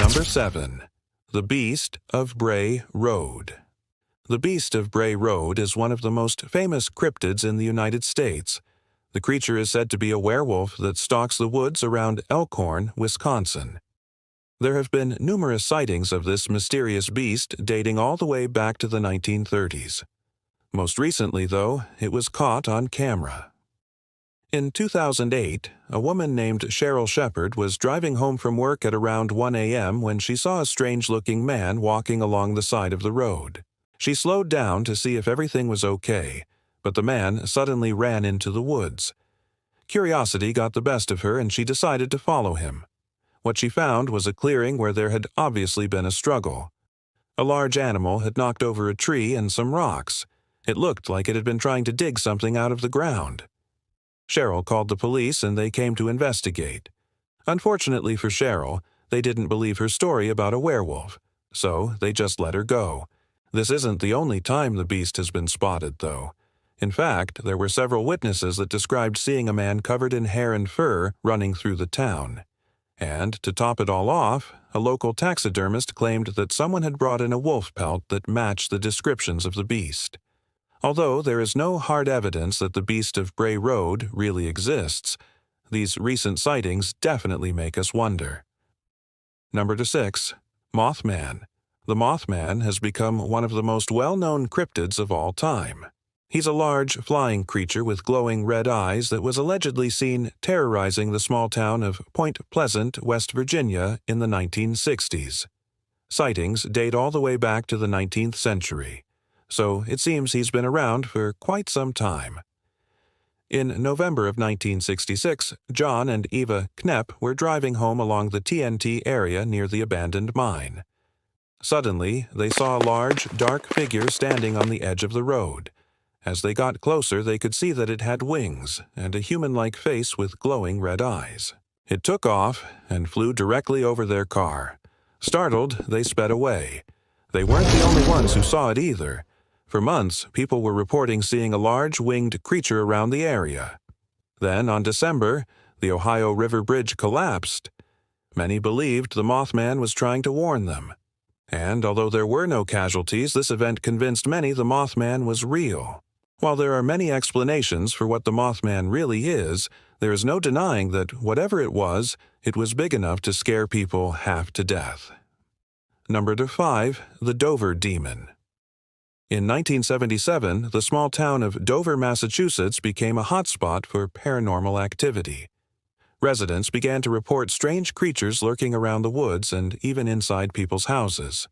Number 7. The Beast of Bray Road. The Beast of Bray Road is one of the most famous cryptids in the United States. The creature is said to be a werewolf that stalks the woods around Elkhorn, Wisconsin. There have been numerous sightings of this mysterious beast dating all the way back to the 1930s. Most recently, though, it was caught on camera. In 2008, a woman named Cheryl Shepard was driving home from work at around 1 a.m. when she saw a strange-looking man walking along the side of the road. She slowed down to see if everything was okay, but the man suddenly ran into the woods. Curiosity got the best of her and she decided to follow him. What she found was a clearing where there had obviously been a struggle. A large animal had knocked over a tree and some rocks. It looked like it had been trying to dig something out of the ground. Cheryl called the police and they came to investigate. Unfortunately for Cheryl, they didn't believe her story about a werewolf, so they just let her go. This isn't the only time the beast has been spotted, though. In fact, there were several witnesses that described seeing a man covered in hair and fur running through the town. And, to top it all off, a local taxidermist claimed that someone had brought in a wolf pelt that matched the descriptions of the beast. Although there is no hard evidence that the Beast of Bray Road really exists, these recent sightings definitely make us wonder. Number 6. Mothman. The Mothman has become one of the most well-known cryptids of all time. He's a large, flying creature with glowing red eyes that was allegedly seen terrorizing the small town of Point Pleasant, West Virginia in the 1960s. Sightings date all the way back to the 19th century, so it seems he's been around for quite some time. In November of 1966, John and Eva Knepp were driving home along the TNT area near the abandoned mine. Suddenly, they saw a large, dark figure standing on the edge of the road. As they got closer, they could see that it had wings and a human-like face with glowing red eyes. It took off and flew directly over their car. Startled, they sped away. They weren't the only ones who saw it either. For months, people were reporting seeing a large winged creature around the area. Then, on December, the Ohio River Bridge collapsed. Many believed the Mothman was trying to warn them. And although there were no casualties, this event convinced many the Mothman was real. While there are many explanations for what the Mothman really is, there is no denying that whatever it was big enough to scare people half to death. Number 5. The Dover Demon. In 1977, the small town of Dover, Massachusetts became a hotspot for paranormal activity. Residents began to report strange creatures lurking around the woods and even inside people's houses.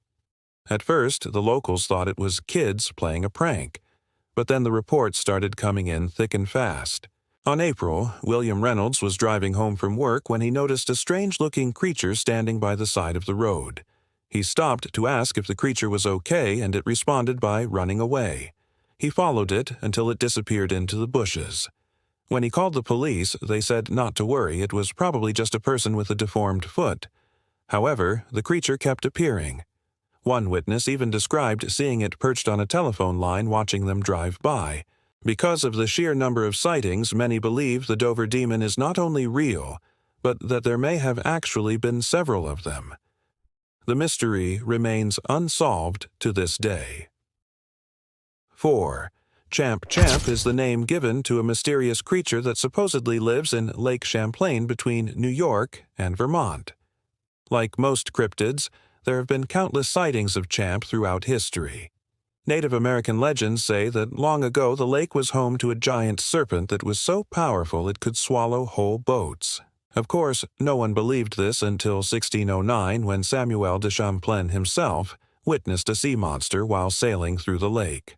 At first, the locals thought it was kids playing a prank, but then the reports started coming in thick and fast. On April, William Reynolds was driving home from work when he noticed a strange-looking creature standing by the side of the road. He stopped to ask if the creature was okay, and it responded by running away. He followed it until it disappeared into the bushes. When he called the police, they said not to worry, it was probably just a person with a deformed foot. However, the creature kept appearing. One witness even described seeing it perched on a telephone line watching them drive by. Because of the sheer number of sightings, many believe the Dover Demon is not only real, but that there may have actually been several of them. The mystery remains unsolved to this day. 4. Champ Champ is the name given to a mysterious creature that supposedly lives in Lake Champlain between New York and Vermont. Like most cryptids, there have been countless sightings of Champ throughout history. Native American legends say that long ago the lake was home to a giant serpent that was so powerful it could swallow whole boats. Of course, no one believed this until 1609 when Samuel de Champlain himself witnessed a sea monster while sailing through the lake.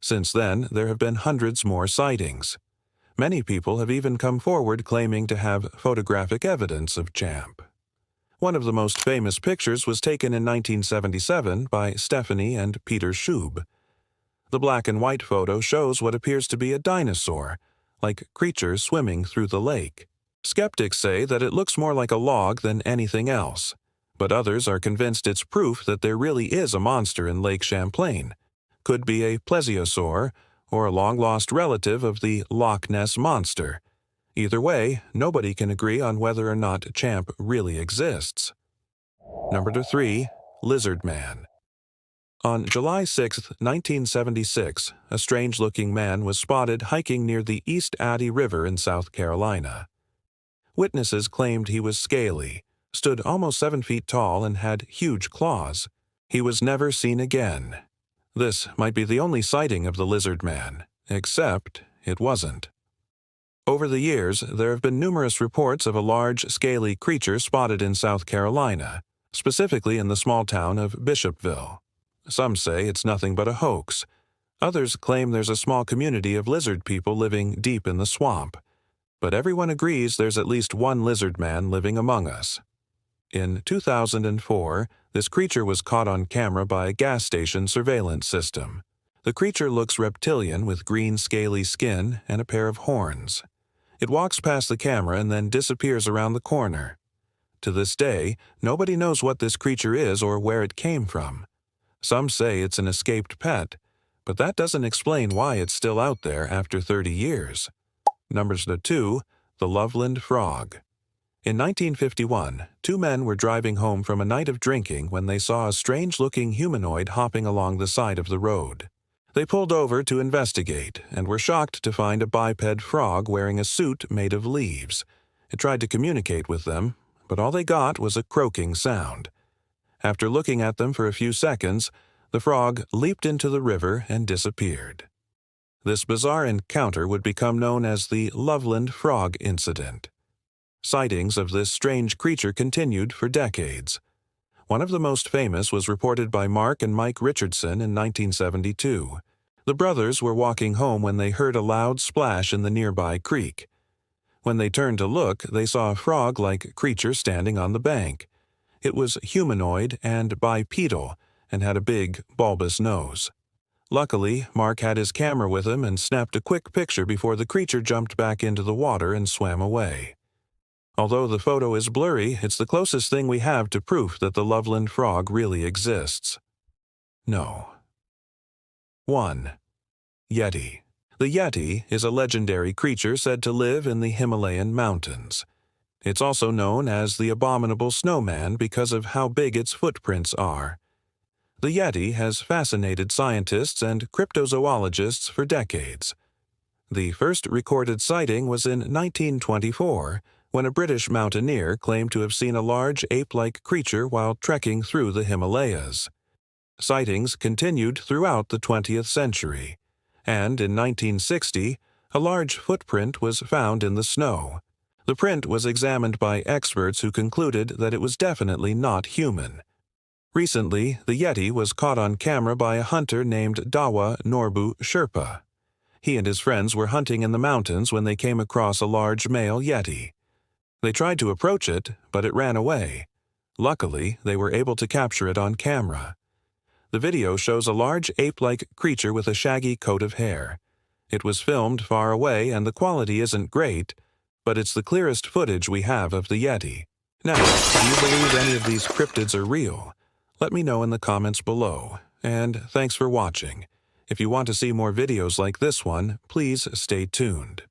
Since then, there have been hundreds more sightings. Many people have even come forward claiming to have photographic evidence of Champ. One of the most famous pictures was taken in 1977 by Stephanie and Peter Schub. The black and white photo shows what appears to be a dinosaur-like creature swimming through the lake. Skeptics say that it looks more like a log than anything else, but others are convinced it's proof that there really is a monster in Lake Champlain. Could be a plesiosaur or a long-lost relative of the Loch Ness Monster. Either way, nobody can agree on whether or not Champ really exists. Number 3. Lizard Man. On July 6, 1976, a strange-looking man was spotted hiking near the East Addie River in South Carolina. Witnesses claimed he was scaly, stood almost 7 feet tall, and had huge claws. He was never seen again. This might be the only sighting of the lizard man, except it wasn't. Over the years, there have been numerous reports of a large, scaly creature spotted in South Carolina, specifically in the small town of Bishopville. Some say it's nothing but a hoax. Others claim there's a small community of lizard people living deep in the swamp. But everyone agrees there's at least one lizard man living among us. In 2004, this creature was caught on camera by a gas station surveillance system. The creature looks reptilian with green scaly skin and a pair of horns. It walks past the camera and then disappears around the corner. To this day, nobody knows what this creature is or where it came from. Some say it's an escaped pet, but that doesn't explain why it's still out there after 30 years. Number 2. The Loveland Frog. In 1951, 2 men were driving home from a night of drinking when they saw a strange-looking humanoid hopping along the side of the road. They pulled over to investigate and were shocked to find a biped frog wearing a suit made of leaves. It tried to communicate with them, but all they got was a croaking sound. After looking at them for a few seconds, the frog leaped into the river and disappeared. This bizarre encounter would become known as the Loveland Frog Incident. Sightings of this strange creature continued for decades. One of the most famous was reported by Mark and Mike Richardson in 1972. The brothers were walking home when they heard a loud splash in the nearby creek. When they turned to look, they saw a frog-like creature standing on the bank. It was humanoid and bipedal and had a big, bulbous nose. Luckily, Mark had his camera with him and snapped a quick picture before the creature jumped back into the water and swam away. Although the photo is blurry, it's the closest thing we have to proof that the Loveland Frog really exists. No. 1. Yeti. The Yeti is a legendary creature said to live in the Himalayan mountains. It's also known as the Abominable Snowman because of how big its footprints are. The Yeti has fascinated scientists and cryptozoologists for decades. The first recorded sighting was in 1924, when a British mountaineer claimed to have seen a large ape-like creature while trekking through the Himalayas. Sightings continued throughout the 20th century, and in 1960, a large footprint was found in the snow. The print was examined by experts who concluded that it was definitely not human. Recently, the Yeti was caught on camera by a hunter named Dawa Norbu Sherpa. He and his friends were hunting in the mountains when they came across a large male Yeti. They tried to approach it, but it ran away. Luckily, they were able to capture it on camera. The video shows a large ape-like creature with a shaggy coat of hair. It was filmed far away and the quality isn't great, but it's the clearest footage we have of the Yeti. Now, do you believe any of these cryptids are real? Let me know in the comments below, and thanks for watching. If you want to see more videos like this one, please stay tuned.